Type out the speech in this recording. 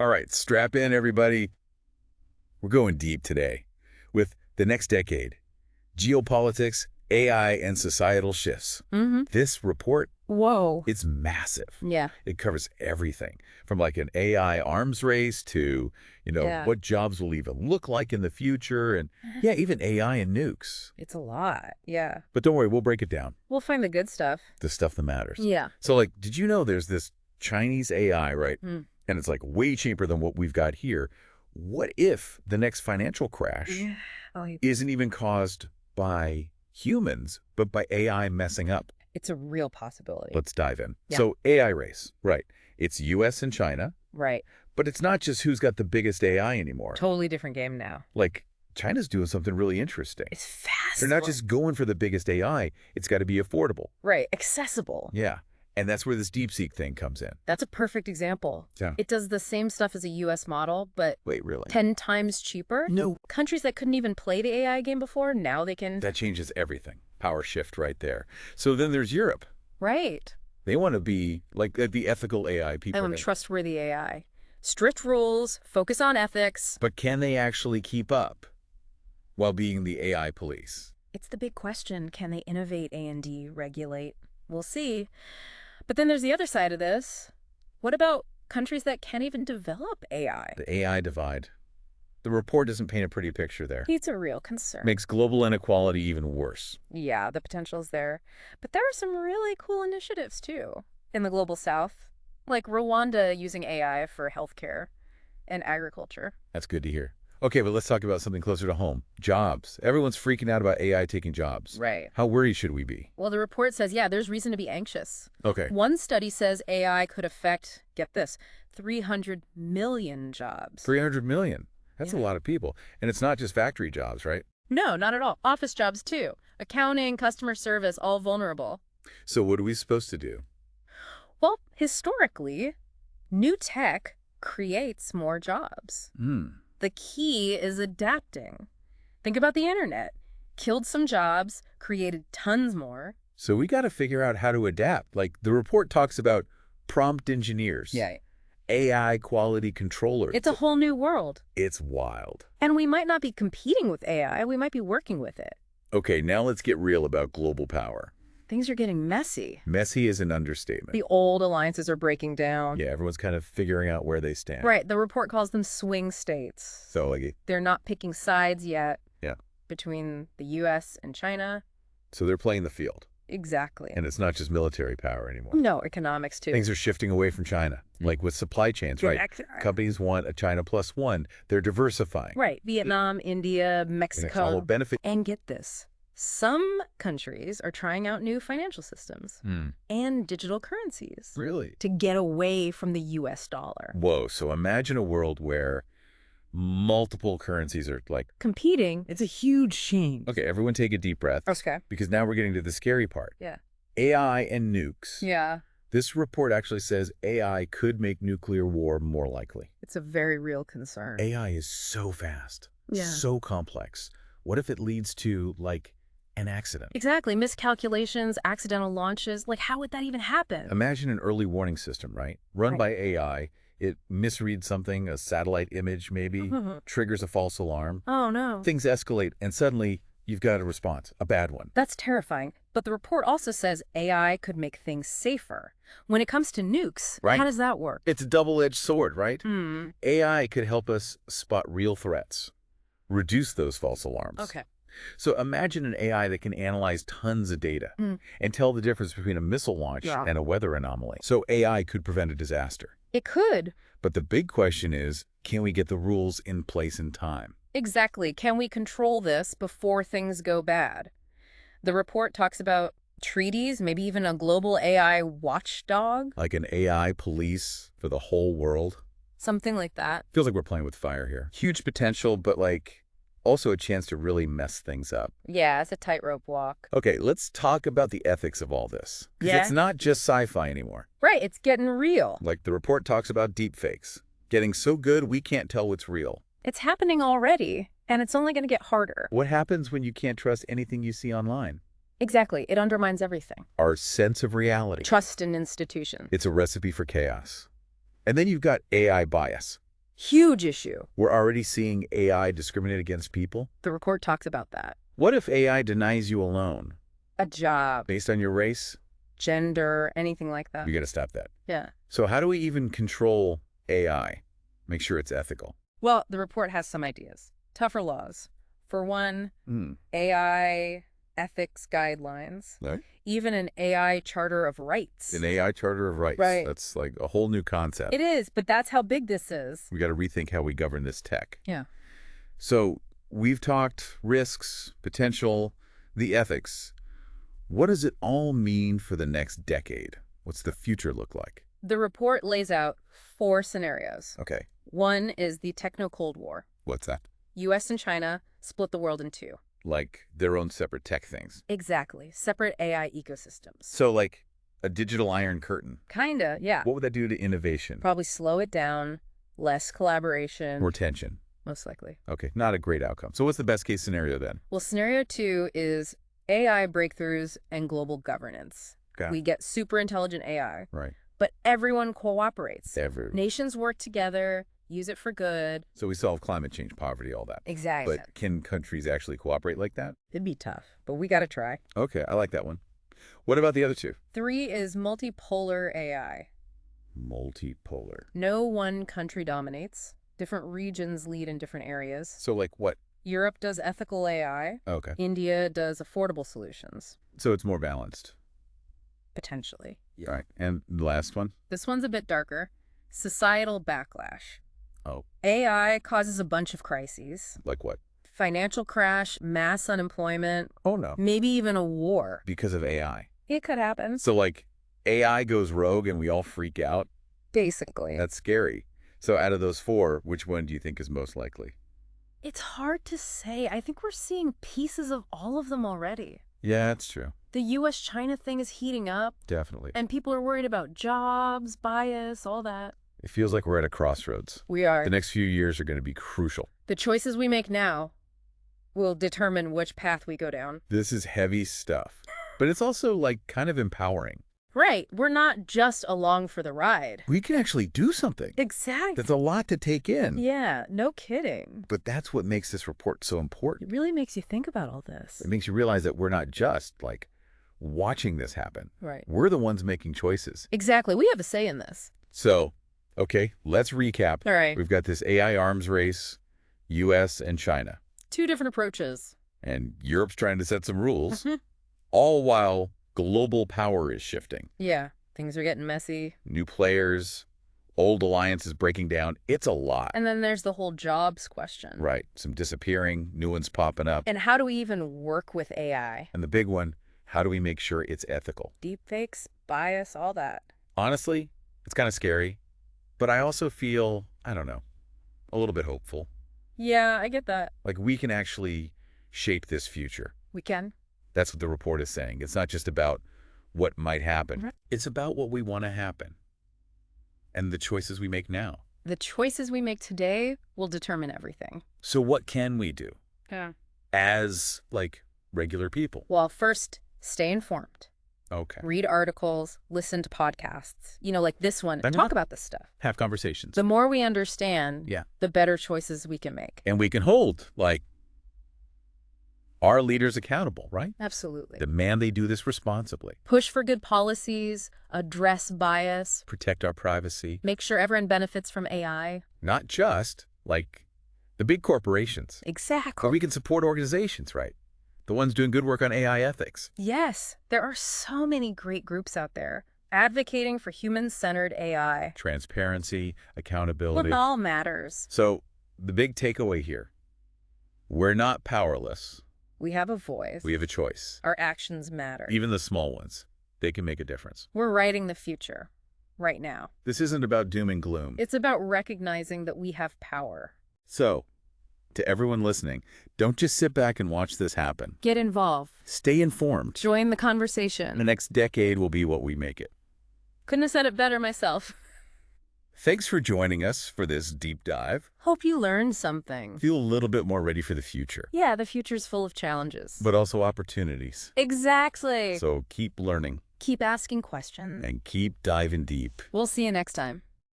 All right, strap in, everybody. We're going deep today with the next decade, geopolitics, AI, and societal shifts. This report, Whoa. it's massive. Yeah. It covers everything from like an AI arms race to, Yeah. what jobs will even look like in the future and yeah, even AI and nukes. It's a lot. Yeah. But don't worry, we'll break it down. We'll find the good stuff. The stuff that matters. Yeah. So like, did you know there's this Chinese AI, right? And it's like way cheaper than what we've got here. What if the next financial crash Yeah. Oh, isn't even caused by humans, but by AI messing up? it's a real possibility. Let's dive in. Yeah. So AI race, right. It's US and China, Right. but it's not just who's got the biggest AI anymore. Totally different game now. Like China's doing something really interesting. It's fast. They're not just going for the biggest AI. It's got to be affordable. Right. Accessible. Yeah. And that's where this DeepSeek thing comes in. That's a perfect example. Yeah. It does the same stuff as a US model, but Wait, really? 10 times cheaper. No. Countries that couldn't even play the AI game before, now they can. That changes everything. Power shift right there. So then there's Europe. Right. They want to be like the ethical AI people. I want trustworthy AI. Strict rules, focus on ethics. But can they actually keep up while being the AI police? It's the big question. Can they innovate A&D, regulate? We'll see. But then there's the other side of this. What about countries that can't even develop AI? The AI divide. The report doesn't paint a pretty picture there. It's a real concern. Makes global inequality even worse. Yeah, the potential's there. But there are some really cool initiatives, too, in the global south, like Rwanda using AI for healthcare and agriculture. That's good to hear. Okay, but let's talk about something closer to home. Jobs. Everyone's freaking out about AI taking jobs. Right. How worried should we be? Well, the report says, yeah, there's reason to be anxious. Okay. One study says AI could affect, get this, 300 million jobs. 300 million. That's a Yeah. lot of people. And it's not just factory jobs, right? No, not at all. Office jobs, too. Accounting, customer service, all vulnerable. So what are we supposed to do? Well, historically, new tech creates more jobs. The key is adapting. Think about the internet. Killed some jobs, created tons more. So we got to figure out how to adapt. Like the report talks about prompt engineers. AI quality controllers. It's a whole new world. It's wild. And we might not be competing with AI, we might be working with it. Okay, now let's get real about global power. Things are getting messy. Messy is an understatement. The old alliances are breaking down. Yeah, everyone's kind of figuring out where they stand. Right, the report calls them swing states. So like, They're not picking sides yet. Yeah. Between the US and China. so they're playing the field. Exactly. And it's not just military power anymore. No, economics too. Things are shifting away from China, like with supply chains, right? Companies want a China plus one. They're diversifying. Right, Vietnam, India, And it's all Mexico. benefit. And get this. Some countries are trying out new financial systems and digital currencies Really? to get away from the US dollar. Whoa, so imagine a world where multiple currencies are like, Competing, it's a huge change. okay, everyone take a deep breath. Okay. Because now we're getting to the scary part. Yeah. AI and nukes. Yeah. This report actually says AI could make nuclear war more likely. It's a very real concern. AI is so fast, Yeah. so complex. What if it leads to, like, an accident? Exactly. Miscalculations, accidental launches. Like, how would that even happen? Imagine an early warning system, right? Run Right. by AI. It misreads something, a satellite image maybe, triggers a false alarm. Oh, no. Things escalate, and suddenly you've got a response, a bad one. That's terrifying. But the report also says AI could make things safer. When it comes to nukes, Right. how does that work? It's a double-edged sword, right? AI could help us spot real threats, reduce those false alarms. Okay. So imagine an AI that can analyze tons of data and tell the difference between a missile launch Yeah. and a weather anomaly. So AI could prevent a disaster. It could. But the big question is, can we get the rules in place in time? Exactly. Can we control this before things go bad? The report talks about treaties, maybe even a global AI watchdog, Like an AI police for the whole world? something like that. Feels like we're playing with fire here. Huge potential, but like also a chance to really mess things up. Yeah, it's a tightrope walk. Okay, let's talk about the ethics of all this. 'Cause Yeah? it's not just sci-fi anymore. Right, it's getting real. Like the report talks about deepfakes. Getting so good we can't tell what's real. It's happening already, and it's only going to get harder. What happens when you can't trust anything you see online? Exactly. It undermines everything. Our sense of reality. Trust in institutions. It's a recipe for chaos. And then you've got AI bias. Huge issue. We're already seeing AI discriminate against people. The report talks about that. What if AI denies you a loan A job, based on your race? gender, anything like that. We got to stop that. Yeah. So how do we even control AI? Make sure it's ethical. Well, the report has some ideas. Tougher laws. For one, AI ethics guidelines. Right. Even an AI Charter of Rights. An AI Charter of Rights. Right. That's like a whole new concept. It is, but that's how big this is. We got to rethink how we govern this tech. Yeah. So we've talked risks, potential, the ethics. What does it all mean for the next decade? What's the future look like? The report lays out 4 scenarios. Okay. One is the Techno-Cold War. What's that? U.S. and China split the world in 2. Like their own separate tech things. Exactly. Separate AI ecosystems. So like a digital iron curtain. Kinda, yeah. What would that do to innovation? Probably slow it down, less collaboration. More tension. Most likely. Okay, not a great outcome. So what's the best case scenario then? Well, scenario 2 is AI breakthroughs and global governance. Okay. We get super intelligent AI, Right. but everyone cooperates. Every. Nations work together, use it for good. So we solve climate change, poverty, all that. Exactly. But can countries actually cooperate like that? It'd be tough, but we got to try. Okay, I like that one. What about the other 2? 3 is multipolar AI. Multipolar. No one country dominates. Different regions lead in different areas. So like what? Europe does ethical AI. Okay. India does affordable solutions. So it's more balanced. Potentially. All right. And the last one? This one's a bit darker. Societal backlash. Oh. AI causes a bunch of crises. Like what? Financial crash, mass unemployment, Oh, no. maybe even a war. Because of AI. It could happen. So like AI goes rogue and we all freak out? Basically. That's scary. So out of those 4, which one do you think is most likely? It's hard to say. I think we're seeing pieces of all of them already. Yeah, that's true. The U.S.-China thing is heating up. Definitely. And people are worried about jobs, bias, all that. It feels like we're at a crossroads. We are. The next few years are going to be crucial. The choices we make now will determine which path we go down. This is heavy stuff. But it's also like kind of empowering. Right. We're not just along for the ride. We can actually do something. Exactly. That's a lot to take in. Yeah, no kidding. But that's what makes this report so important. It really makes you think about all this. It makes you realize that we're not just like watching this happen. Right. We're the ones making choices. Exactly. We have a say in this. So, okay, let's recap. All right. We've got this AI arms race, U.S. and China. 2 different approaches. And Europe's trying to set some rules, all while global power is shifting. Yeah. Things are getting messy. New players, old alliances breaking down. It's a lot. And then there's the whole jobs question. Right. Some disappearing, new ones popping up. And how do we even work with AI? And the big one, how do we make sure it's ethical? Deepfakes, bias, all that. Honestly, it's kind of scary, but I also feel, I don't know, a little bit hopeful. Yeah, I get that. Like we can actually shape this future. We can. That's what the report is saying. It's not just about what might happen. Right. It's about what we want to happen and the choices we make now. The choices we make today will determine everything. So what can we do Yeah. as like regular people? Well, first, stay informed. Okay. Read articles, listen to podcasts. You know, like this one. I'm Talk not- about this stuff. Have conversations. The more we understand, Yeah. the better choices we can make. And we can hold like our leaders accountable, right? Absolutely. Demand they do this responsibly. Push for good policies, address bias, Protect our privacy. make sure everyone benefits from AI. Not just like the big corporations, but Exactly. we can support organizations, right? The ones doing good work on AI ethics. Yes, there are so many great groups out there advocating for human-centered AI. Transparency, Well, accountability. it all matters. So the big takeaway here, we're not powerless. We have a voice. We have a choice. Our actions matter. Even the small ones, they can make a difference. We're writing the future right now. This isn't about doom and gloom. It's about recognizing that we have power. So, to everyone listening, don't just sit back and watch this happen. Get involved. Stay informed. Join the conversation. The next decade will be what we make it. Couldn't have said it better myself. Thanks for joining us for this deep dive. Hope you learned something. Feel a little bit more ready for the future, Yeah, the future's full of challenges. but also opportunities. Exactly. So keep learning Keep asking questions. and keep diving deep. We'll see you next time.